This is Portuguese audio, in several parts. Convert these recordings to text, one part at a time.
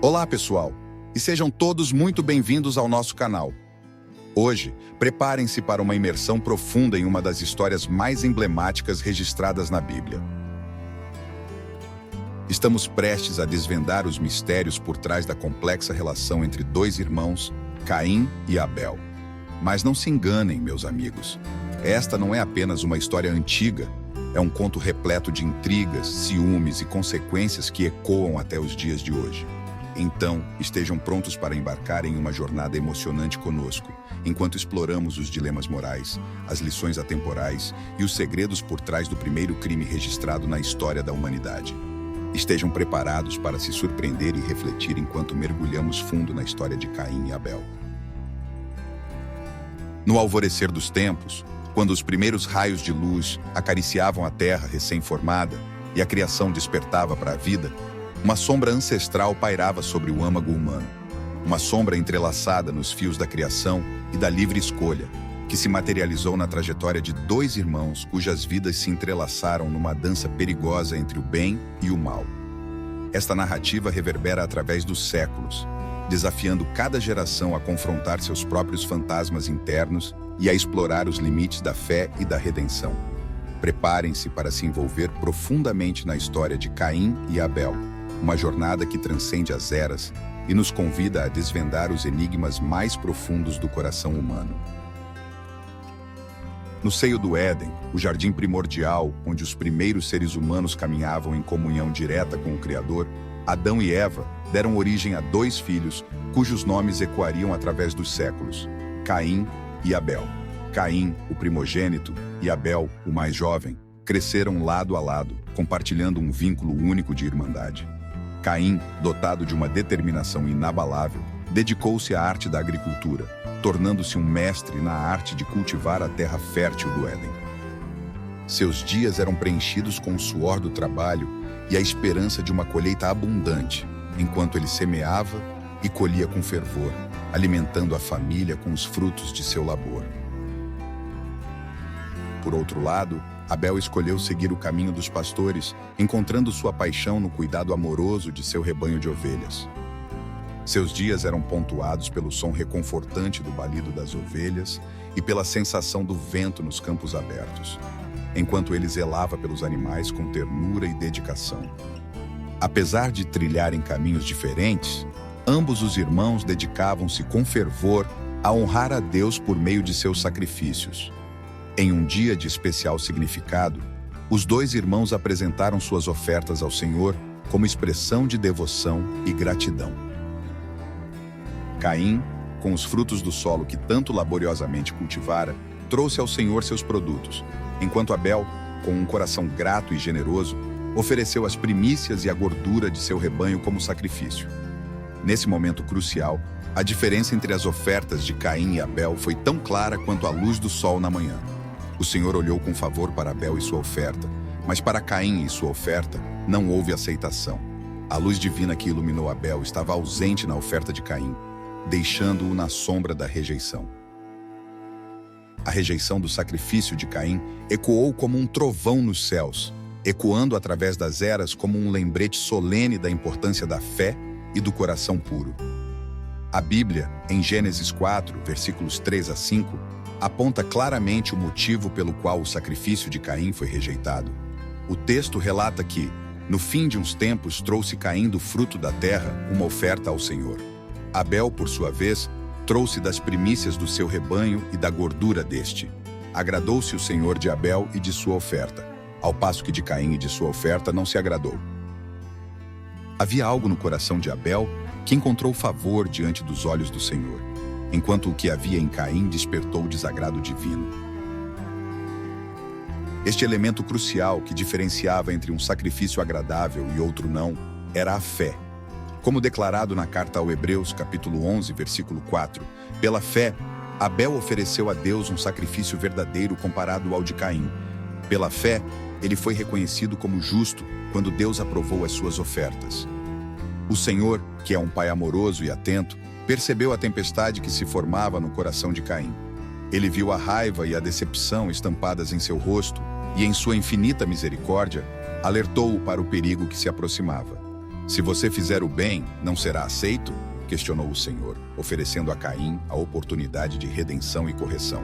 Olá, pessoal, e sejam todos muito bem-vindos ao nosso canal. Hoje, preparem-se para uma imersão profunda em uma das histórias mais emblemáticas registradas na Bíblia. Estamos prestes a desvendar os mistérios por trás da complexa relação entre dois irmãos, Caim e Abel. Mas não se enganem, meus amigos. Esta não é apenas uma história antiga, é um conto repleto de intrigas, ciúmes e consequências que ecoam até os dias de hoje. Então, estejam prontos para embarcar em uma jornada emocionante conosco, enquanto exploramos os dilemas morais, as lições atemporais e os segredos por trás do primeiro crime registrado na história da humanidade. Estejam preparados para se surpreender e refletir enquanto mergulhamos fundo na história de Caim e Abel. No alvorecer dos tempos, quando os primeiros raios de luz acariciavam a terra recém-formada e a criação despertava para a vida, uma sombra ancestral pairava sobre o âmago humano. Uma sombra entrelaçada nos fios da criação e da livre escolha, que se materializou na trajetória de dois irmãos cujas vidas se entrelaçaram numa dança perigosa entre o bem e o mal. Esta narrativa reverbera através dos séculos, desafiando cada geração a confrontar seus próprios fantasmas internos e a explorar os limites da fé e da redenção. Preparem-se para se envolver profundamente na história de Caim e Abel, uma jornada que transcende as eras e nos convida a desvendar os enigmas mais profundos do coração humano. No seio do Éden, o jardim primordial, onde os primeiros seres humanos caminhavam em comunhão direta com o Criador, Adão e Eva deram origem a dois filhos, cujos nomes ecoariam através dos séculos: Caim e Abel. Caim, o primogênito, e Abel, o mais jovem, cresceram lado a lado, compartilhando um vínculo único de irmandade. Caim, dotado de uma determinação inabalável, dedicou-se à arte da agricultura, tornando-se um mestre na arte de cultivar a terra fértil do Éden. Seus dias eram preenchidos com o suor do trabalho e a esperança de uma colheita abundante, enquanto ele semeava e colhia com fervor, alimentando a família com os frutos de seu labor. Por outro lado, Abel escolheu seguir o caminho dos pastores, encontrando sua paixão no cuidado amoroso de seu rebanho de ovelhas. Seus dias eram pontuados pelo som reconfortante do balido das ovelhas e pela sensação do vento nos campos abertos, enquanto ele zelava pelos animais com ternura e dedicação. Apesar de trilharem caminhos diferentes, ambos os irmãos dedicavam-se com fervor a honrar a Deus por meio de seus sacrifícios. Em um dia de especial significado, os dois irmãos apresentaram suas ofertas ao Senhor como expressão de devoção e gratidão. Caim, com os frutos do solo que tanto laboriosamente cultivara, trouxe ao Senhor seus produtos, enquanto Abel, com um coração grato e generoso, ofereceu as primícias e a gordura de seu rebanho como sacrifício. Nesse momento crucial, a diferença entre as ofertas de Caim e Abel foi tão clara quanto a luz do sol na manhã. O Senhor olhou com favor para Abel e sua oferta, mas para Caim e sua oferta não houve aceitação. A luz divina que iluminou Abel estava ausente na oferta de Caim, deixando-o na sombra da rejeição. A rejeição do sacrifício de Caim ecoou como um trovão nos céus, ecoando através das eras como um lembrete solene da importância da fé e do coração puro. A Bíblia, em Gênesis 4, versículos 3 a 5, aponta claramente o motivo pelo qual o sacrifício de Caim foi rejeitado. O texto relata que, no fim de uns tempos, trouxe Caim do fruto da terra uma oferta ao Senhor. Abel, por sua vez, trouxe das primícias do seu rebanho e da gordura deste. Agradou-se o Senhor de Abel e de sua oferta, ao passo que de Caim e de sua oferta não se agradou. Havia algo no coração de Abel que encontrou favor diante dos olhos do Senhor, enquanto o que havia em Caim despertou o desagrado divino. Este elemento crucial que diferenciava entre um sacrifício agradável e outro não era a fé. Como declarado na carta aos Hebreus, capítulo 11, versículo 4, pela fé, Abel ofereceu a Deus um sacrifício verdadeiro comparado ao de Caim. Pela fé, ele foi reconhecido como justo quando Deus aprovou as suas ofertas. O Senhor, que é um pai amoroso e atento, percebeu a tempestade que se formava no coração de Caim. Ele viu a raiva e a decepção estampadas em seu rosto e, em sua infinita misericórdia, alertou-o para o perigo que se aproximava. Se você fizer o bem, não será aceito? Questionou o Senhor, oferecendo a Caim a oportunidade de redenção e correção.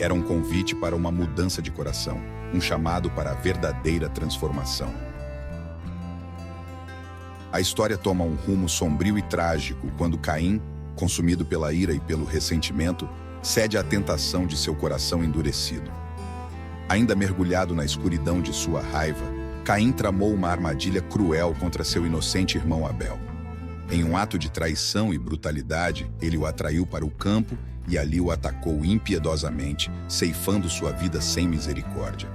Era um convite para uma mudança de coração, um chamado para a verdadeira transformação. A história toma um rumo sombrio e trágico quando Caim, consumido pela ira e pelo ressentimento, cede à tentação de seu coração endurecido. Ainda mergulhado na escuridão de sua raiva, Caim tramou uma armadilha cruel contra seu inocente irmão Abel. Em um ato de traição e brutalidade, ele o atraiu para o campo e ali o atacou impiedosamente, ceifando sua vida sem misericórdia.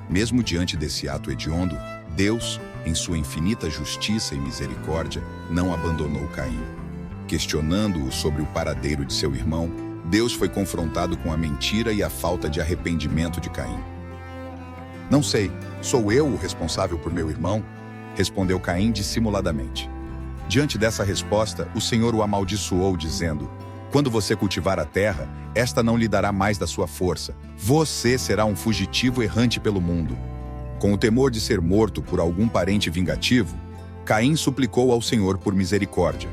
Mesmo diante desse ato hediondo, Deus, em sua infinita justiça e misericórdia, não abandonou Caim. Questionando-o sobre o paradeiro de seu irmão, Deus foi confrontado com a mentira e a falta de arrependimento de Caim. Não sei, sou eu o responsável por meu irmão? Respondeu Caim dissimuladamente. Diante dessa resposta, o Senhor o amaldiçoou, dizendo: quando você cultivar a terra, esta não lhe dará mais da sua força. Você será um fugitivo errante pelo mundo. Com o temor de ser morto por algum parente vingativo, Caim suplicou ao Senhor por misericórdia.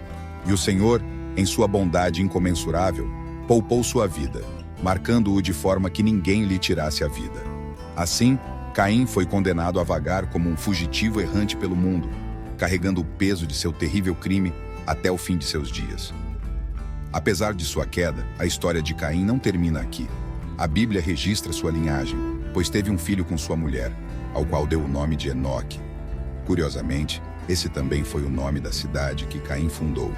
E o Senhor, em sua bondade incomensurável, poupou sua vida, marcando-o de forma que ninguém lhe tirasse a vida. Assim, Caim foi condenado a vagar como um fugitivo errante pelo mundo, carregando o peso de seu terrível crime até o fim de seus dias. Apesar de sua queda, a história de Caim não termina aqui. A Bíblia registra sua linhagem, pois teve um filho com sua mulher, ao qual deu o nome de Enoque. Curiosamente, esse também foi o nome da cidade que Caim fundou,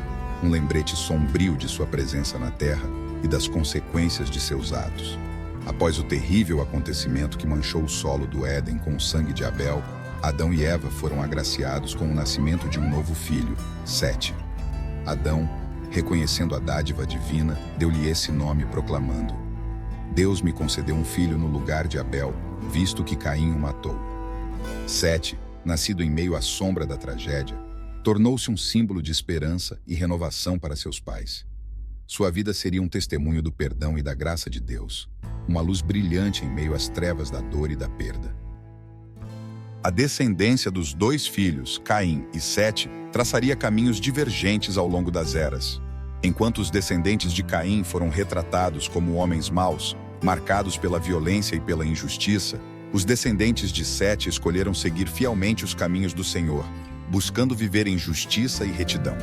um lembrete sombrio de sua presença na terra e das consequências de seus atos. Após o terrível acontecimento que manchou o solo do Éden com o sangue de Abel, Adão e Eva foram agraciados com o nascimento de um novo filho, Sete. Adão, reconhecendo a dádiva divina, deu-lhe esse nome proclamando: Deus me concedeu um filho no lugar de Abel, visto que Caim o matou. Sete, nascido em meio à sombra da tragédia, tornou-se um símbolo de esperança e renovação para seus pais. Sua vida seria um testemunho do perdão e da graça de Deus, uma luz brilhante em meio às trevas da dor e da perda. A descendência dos dois filhos, Caim e Sete, traçaria caminhos divergentes ao longo das eras. Enquanto os descendentes de Caim foram retratados como homens maus, marcados pela violência e pela injustiça, os descendentes de Sete escolheram seguir fielmente os caminhos do Senhor, buscando viver em justiça e retidão.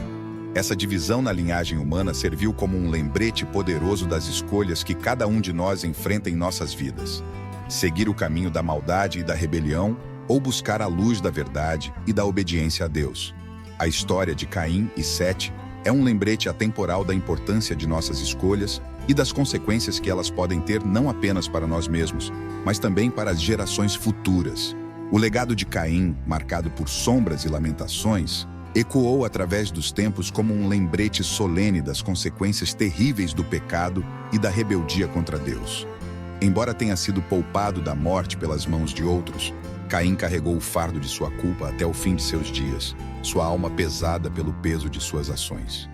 Essa divisão na linhagem humana serviu como um lembrete poderoso das escolhas que cada um de nós enfrenta em nossas vidas. Seguir o caminho da maldade e da rebelião, ou buscar a luz da verdade e da obediência a Deus. A história de Caim e Sete é um lembrete atemporal da importância de nossas escolhas e das consequências que elas podem ter não apenas para nós mesmos, mas também para as gerações futuras. O legado de Caim, marcado por sombras e lamentações, ecoou através dos tempos como um lembrete solene das consequências terríveis do pecado e da rebeldia contra Deus. Embora tenha sido poupado da morte pelas mãos de outros, Caim carregou o fardo de sua culpa até o fim de seus dias, sua alma pesada pelo peso de suas ações.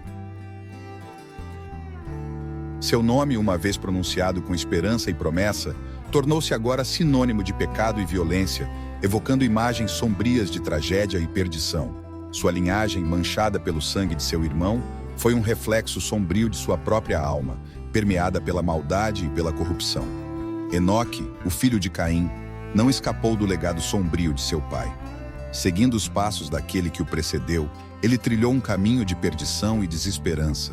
Seu nome, uma vez pronunciado com esperança e promessa, tornou-se agora sinônimo de pecado e violência, evocando imagens sombrias de tragédia e perdição. Sua linhagem, manchada pelo sangue de seu irmão, foi um reflexo sombrio de sua própria alma, permeada pela maldade e pela corrupção. Enoque, o filho de Caim, não escapou do legado sombrio de seu pai. Seguindo os passos daquele que o precedeu, ele trilhou um caminho de perdição e desesperança.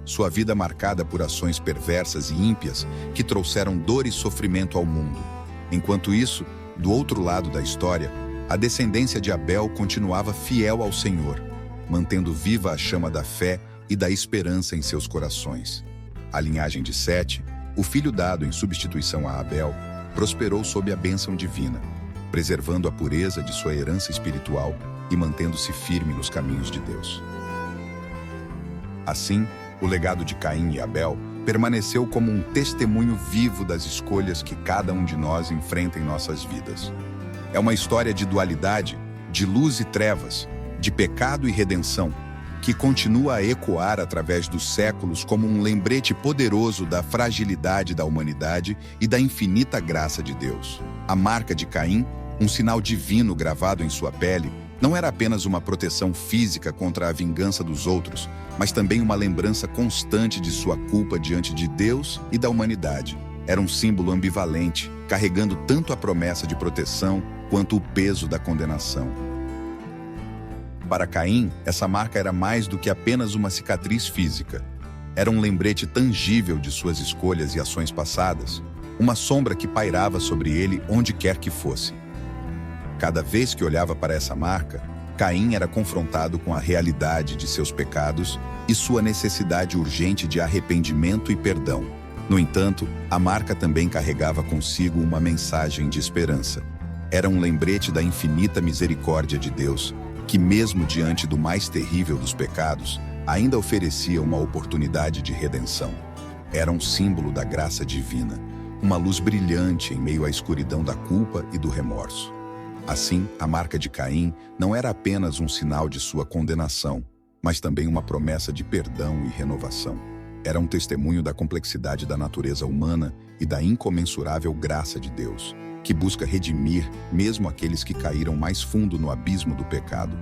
Sua vida marcada por ações perversas e ímpias que trouxeram dor e sofrimento ao mundo. Enquanto isso, do outro lado da história, a descendência de Abel continuava fiel ao Senhor, mantendo viva a chama da fé e da esperança em seus corações. A linhagem de Sete, o filho dado em substituição a Abel, prosperou sob a bênção divina, preservando a pureza de sua herança espiritual e mantendo-se firme nos caminhos de Deus. Assim, o legado de Caim e Abel permaneceu como um testemunho vivo das escolhas que cada um de nós enfrenta em nossas vidas. É uma história de dualidade, de luz e trevas, de pecado e redenção, que continua a ecoar através dos séculos como um lembrete poderoso da fragilidade da humanidade e da infinita graça de Deus. A marca de Caim, um sinal divino gravado em sua pele, Não era apenas uma proteção física contra a vingança dos outros, mas também uma lembrança constante de sua culpa diante de Deus e da humanidade. Era um símbolo ambivalente, carregando tanto a promessa de proteção quanto o peso da condenação. Para Caim, essa marca era mais do que apenas uma cicatriz física. Era um lembrete tangível de suas escolhas e ações passadas, uma sombra que pairava sobre ele onde quer que fosse. Cada vez que olhava para essa marca, Caim era confrontado com a realidade de seus pecados e sua necessidade urgente de arrependimento e perdão. No entanto, a marca também carregava consigo uma mensagem de esperança. Era um lembrete da infinita misericórdia de Deus, que mesmo diante do mais terrível dos pecados, ainda oferecia uma oportunidade de redenção. Era um símbolo da graça divina, uma luz brilhante em meio à escuridão da culpa e do remorso. Assim, a marca de Caim não era apenas um sinal de sua condenação, mas também uma promessa de perdão e renovação. Era um testemunho da complexidade da natureza humana e da incomensurável graça de Deus, que busca redimir mesmo aqueles que caíram mais fundo no abismo do pecado.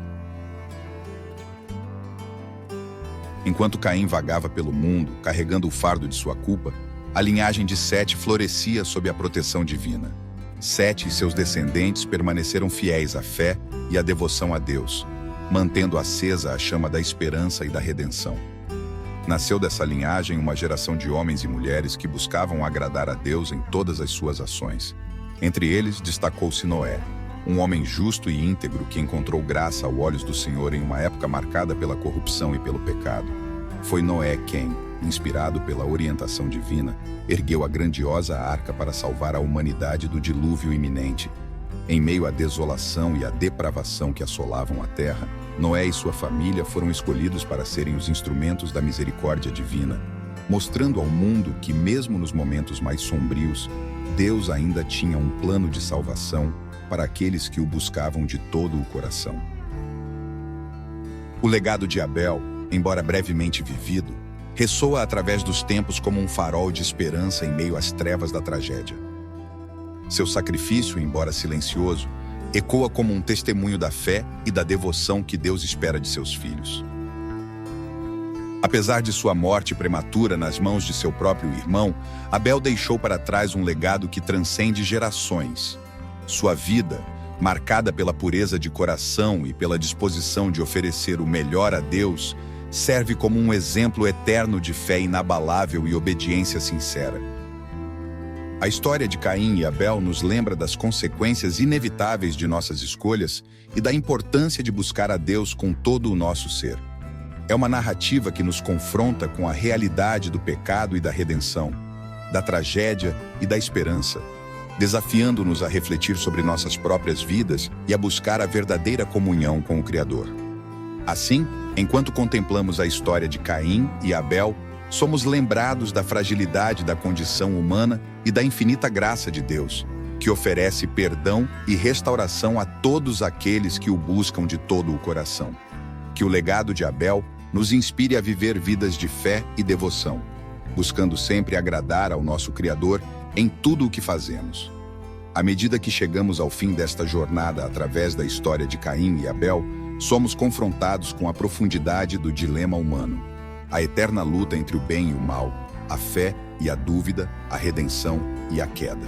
Enquanto Caim vagava pelo mundo, carregando o fardo de sua culpa, a linhagem de Sete florescia sob a proteção divina. Sete e seus descendentes permaneceram fiéis à fé e à devoção a Deus, mantendo acesa a chama da esperança e da redenção. Nasceu dessa linhagem uma geração de homens e mulheres que buscavam agradar a Deus em todas as suas ações. Entre eles, destacou-se Noé, um homem justo e íntegro que encontrou graça aos olhos do Senhor em uma época marcada pela corrupção e pelo pecado. Foi Noé quem, inspirado pela orientação divina, ergueu a grandiosa arca para salvar a humanidade do dilúvio iminente. Em meio à desolação e à depravação que assolavam a terra, Noé e sua família foram escolhidos para serem os instrumentos da misericórdia divina, mostrando ao mundo que, mesmo nos momentos mais sombrios, Deus ainda tinha um plano de salvação para aqueles que o buscavam de todo o coração. O legado de Abel, embora brevemente vivido, ressoa através dos tempos como um farol de esperança em meio às trevas da tragédia. Seu sacrifício, embora silencioso, ecoa como um testemunho da fé e da devoção que Deus espera de seus filhos. Apesar de sua morte prematura nas mãos de seu próprio irmão, Abel deixou para trás um legado que transcende gerações. Sua vida, marcada pela pureza de coração e pela disposição de oferecer o melhor a Deus, serve como um exemplo eterno de fé inabalável e obediência sincera. A história de Caim e Abel nos lembra das consequências inevitáveis de nossas escolhas e da importância de buscar a Deus com todo o nosso ser. É uma narrativa que nos confronta com a realidade do pecado e da redenção, da tragédia e da esperança, desafiando-nos a refletir sobre nossas próprias vidas e a buscar a verdadeira comunhão com o Criador. Assim, enquanto contemplamos a história de Caim e Abel, somos lembrados da fragilidade da condição humana e da infinita graça de Deus, que oferece perdão e restauração a todos aqueles que o buscam de todo o coração. Que o legado de Abel nos inspire a viver vidas de fé e devoção, buscando sempre agradar ao nosso Criador em tudo o que fazemos. À medida que chegamos ao fim desta jornada através da história de Caim e Abel, somos confrontados com a profundidade do dilema humano, a eterna luta entre o bem e o mal, a fé e a dúvida, a redenção e a queda.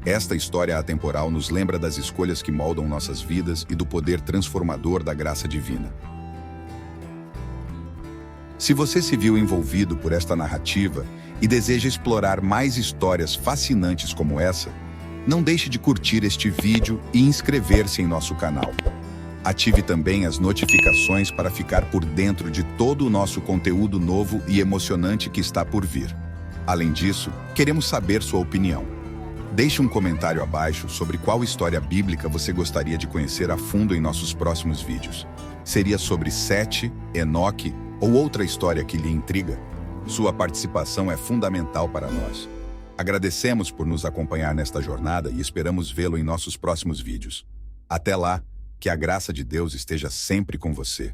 Esta história atemporal nos lembra das escolhas que moldam nossas vidas e do poder transformador da graça divina. Se você se viu envolvido por esta narrativa e deseja explorar mais histórias fascinantes como essa, não deixe de curtir este vídeo e inscrever-se em nosso canal. Ative também as notificações para ficar por dentro de todo o nosso conteúdo novo e emocionante que está por vir. Além disso, queremos saber sua opinião. Deixe um comentário abaixo sobre qual história bíblica você gostaria de conhecer a fundo em nossos próximos vídeos. Seria sobre Sete, Enoque ou outra história que lhe intriga? Sua participação é fundamental para nós. Agradecemos por nos acompanhar nesta jornada e esperamos vê-lo em nossos próximos vídeos. Até lá, que a graça de Deus esteja sempre com você.